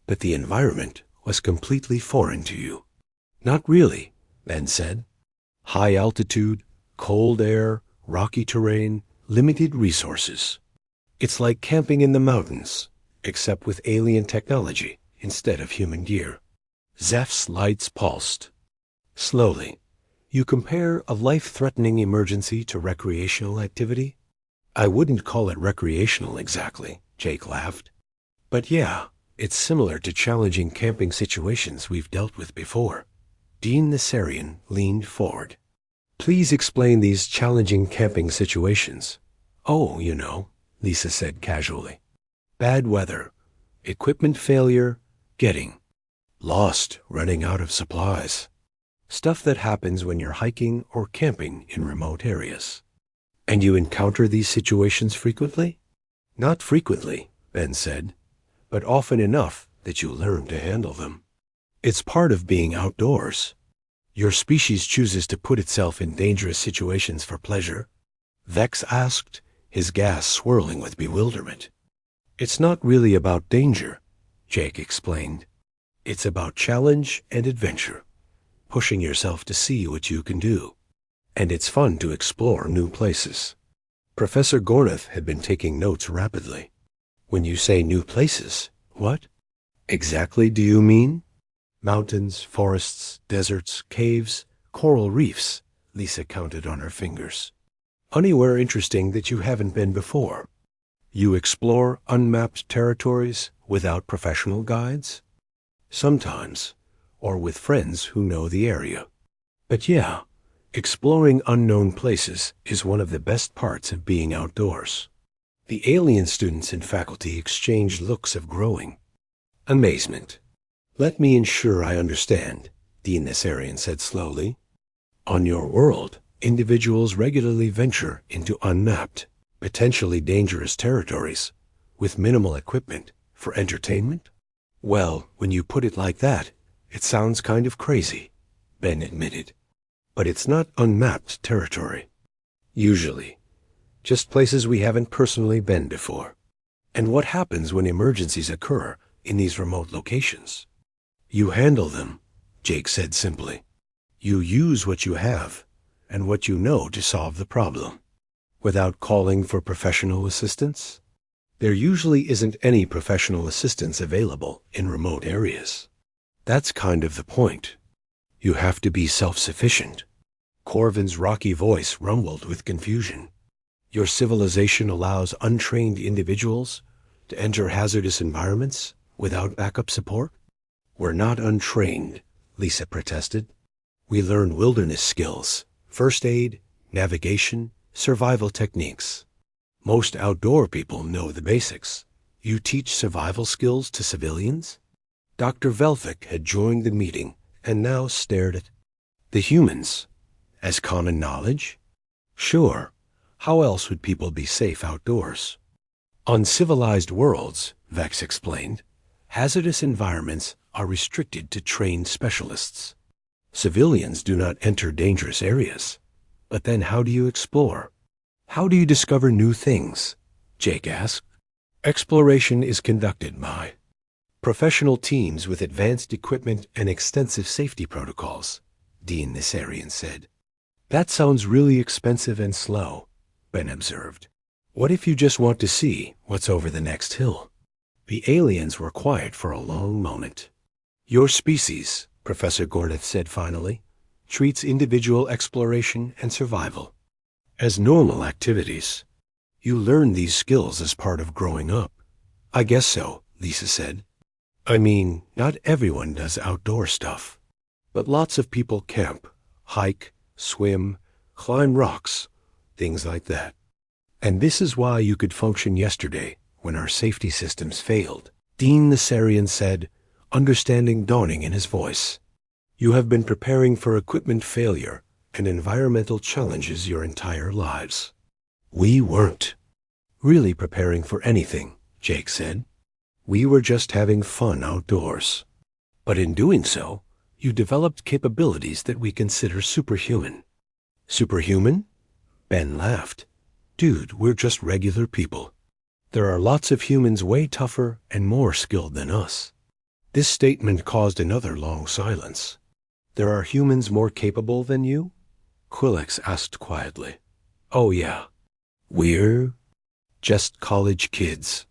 But the environment was completely foreign to you. Not really, Ben said. High altitude, cold air, rocky terrain, limited resources. It's like camping in the mountains, except with alien technology instead of human gear. Zeph's lights pulsed. Slowly, you compare a life-threatening emergency to recreational activity? I wouldn't call it recreational exactly, Jake laughed. But yeah, it's similar to challenging camping situations we've dealt with before. Dean Nessarian leaned forward. Please explain these challenging camping situations. Oh, you know, Lisa said casually. Bad weather, equipment failure, getting lost, running out of supplies. Stuff that happens when you're hiking or camping in remote areas. And you encounter these situations frequently? Not frequently, Ben said, but often enough that you learn to handle them. It's part of being outdoors. Your species chooses to put itself in dangerous situations for pleasure. Vex asked, his gas swirling with bewilderment. "It's not really about danger," Jake explained. "It's about challenge and adventure, pushing yourself to see what you can do. And it's fun to explore new places." Professor Gornath had been taking notes rapidly. "When you say new places, what exactly do you mean?" "Mountains, forests, deserts, caves, coral reefs," Lisa counted on her fingers. "Anywhere interesting that you haven't been before. You explore unmapped territories without professional guides?" "Sometimes, or with friends who know the area. But yeah, exploring unknown places is one of the best parts of being outdoors." The alien students and faculty exchanged looks of growing amazement. "Let me ensure I understand," Dean Nessarian said slowly. "On your world, individuals regularly venture into unmapped, potentially dangerous territories with minimal equipment for entertainment?" "Well, when you put it like that, it sounds kind of crazy," Ben admitted. "But it's not unmapped territory. Usually, just places we haven't personally been before." "And what happens when emergencies occur in these remote locations?" "You handle them," Jake said simply. "You use what you have and what you know to solve the problem, without calling for professional assistance. There usually isn't any professional assistance available in remote areas. That's kind of the point. You have to be self-sufficient." Corvin's rocky voice rumbled with confusion. "Your civilization allows untrained individuals to enter hazardous environments without backup support?" "We're not untrained," Lisa protested. "We learn wilderness skills, first aid, navigation, survival techniques. Most outdoor people know the basics. You teach survival skills to civilians?" Dr. Velvik had joined the meeting and now stared at the humans. "As common knowledge? Sure. How else would people be safe outdoors?" "On civilized worlds," Vex explained, "hazardous environments are restricted to trained specialists. Civilians do not enter dangerous areas. But then how do you explore? How do you discover new things?" Jake asked. "Exploration is conducted by professional teams with advanced equipment and extensive safety protocols," Dean Nessarian said. "That sounds really expensive and slow," Ben observed. "What if you just want to see what's over the next hill?" The aliens were quiet for a long moment. "Your species," Professor Gornath said finally, "treats individual exploration and survival as normal activities. You learn these skills as part of growing up." "I guess so," Lisa said. "I mean, not everyone does outdoor stuff. But lots of people camp, hike, swim, climb rocks, things like that. And this is why you could function yesterday when our safety systems failed," Dean Nessarian said, understanding dawning in his voice. "You have been preparing for equipment failure and environmental challenges your entire lives." "We weren't really preparing for anything," Jake said. "We were just having fun outdoors. But in doing so, you developed capabilities that we consider superhuman." "Superhuman?" Ben laughed. "Dude, we're just regular people. There are lots of humans way tougher and more skilled than us." This statement caused another long silence. "There are humans more capable than you?" Quillex asked quietly. "Oh yeah. We're just college kids.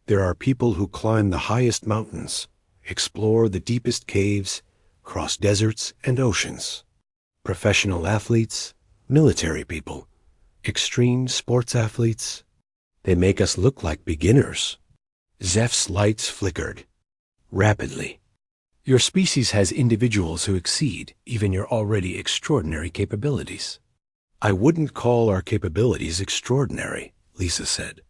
There are people who climb the highest mountains, explore the deepest caves, cross deserts and oceans. Professional athletes, military people, extreme sports athletes. They make us look like beginners." Zeph's lights flickered rapidly. "Your species has individuals who exceed even your already extraordinary capabilities." "I wouldn't call our capabilities extraordinary," Lisa said.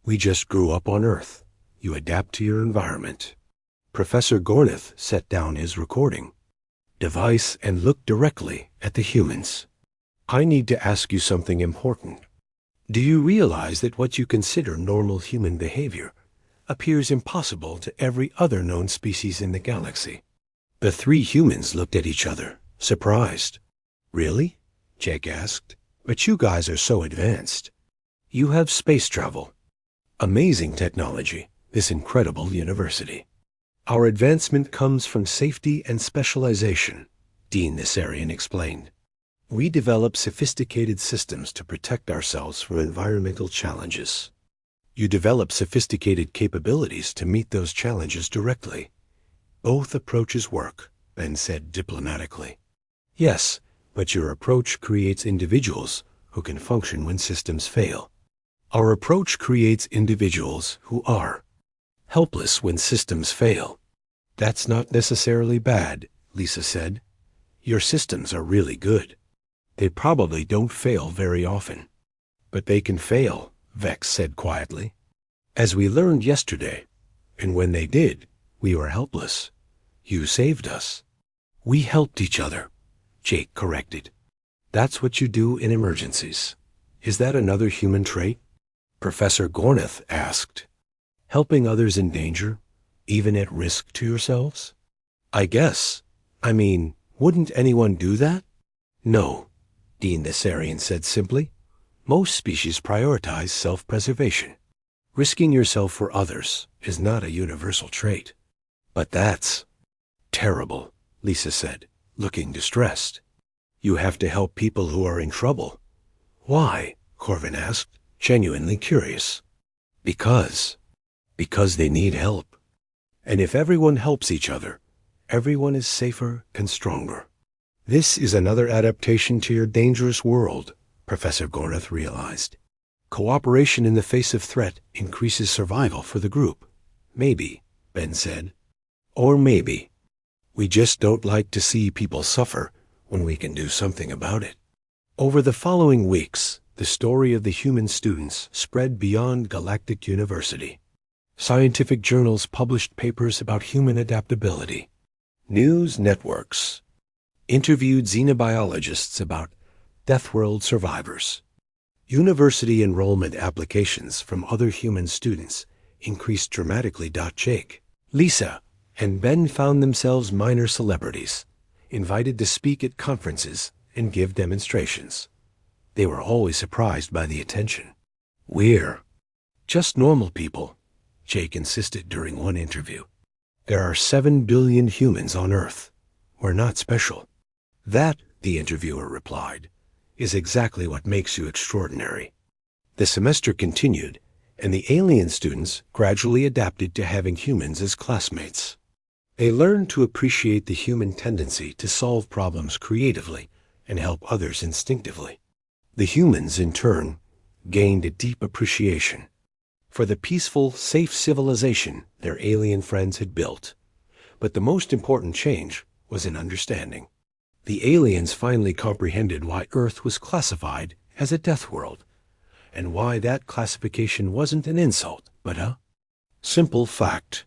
"We just grew up on Earth. You adapt to your environment." Professor Gornath set down his recording device and looked directly at the humans. "I need to ask you something important. Do you realize that what you consider normal human behavior appears impossible to every other known species in the galaxy?" The three humans looked at each other, surprised. "Really?" Jake asked. "But you guys are so advanced." You have space travel. Amazing technology, this incredible university. Our advancement comes from safety and specialization, Dean Nessarian explained. We develop sophisticated systems to protect ourselves from environmental challenges. You develop sophisticated capabilities to meet those challenges directly. Both approaches work, Ben said diplomatically. Yes, but your approach creates individuals who can function when systems fail. Our approach creates individuals who are helpless when systems fail. That's not necessarily bad, Lisa said. Your systems are really good. They probably don't fail very often. But they can fail, Vex said quietly. As we learned yesterday, and when they did, we were helpless. You saved us. We helped each other, Jake corrected. That's what you do in emergencies. Is that another human trait? Professor Gornath asked. Helping others in danger, even at risk to yourselves? I guess. I mean, wouldn't anyone do that? No, Dean Nessarian said simply. Most species prioritize self-preservation. Risking yourself for others is not a universal trait. But that's terrible, Lisa said, looking distressed. You have to help people who are in trouble. Why? Corvin asked, genuinely curious. Because they need help. And if everyone helps each other, everyone is safer and stronger. This is another adaptation to your dangerous world, Professor Gornath realized. Cooperation in the face of threat increases survival for the group. Maybe, Ben said. Or maybe. We just don't like to see people suffer when we can do something about it. Over the following weeks, the story of the human students spread beyond Galactic University. Scientific journals published papers about human adaptability. News networks interviewed xenobiologists about Deathworld survivors. University enrollment applications from other human students increased dramatically. Jake, Lisa, and Ben found themselves minor celebrities, invited to speak at conferences and give demonstrations. They were always surprised by the attention. We're just normal people, Jake insisted during one interview. There are 7 billion humans on Earth. We're not special. That, the interviewer replied, is exactly what makes you extraordinary. The semester continued, and the alien students gradually adapted to having humans as classmates. They learned to appreciate the human tendency to solve problems creatively and help others instinctively. The humans, in turn, gained a deep appreciation for the peaceful, safe civilization their alien friends had built. But the most important change was in understanding. The aliens finally comprehended why Earth was classified as a death world, and why that classification wasn't an insult, but a simple fact.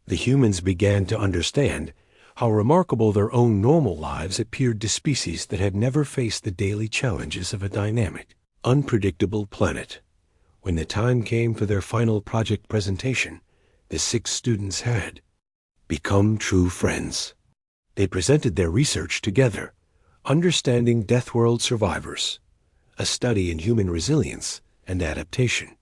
The humans began to understand how remarkable their own normal lives appeared to species that had never faced the daily challenges of a dynamic, unpredictable planet. When the time came for their final project presentation, the 6 students had become true friends. They presented their research together, Understanding Deathworld Survivors, a study in human resilience and adaptation.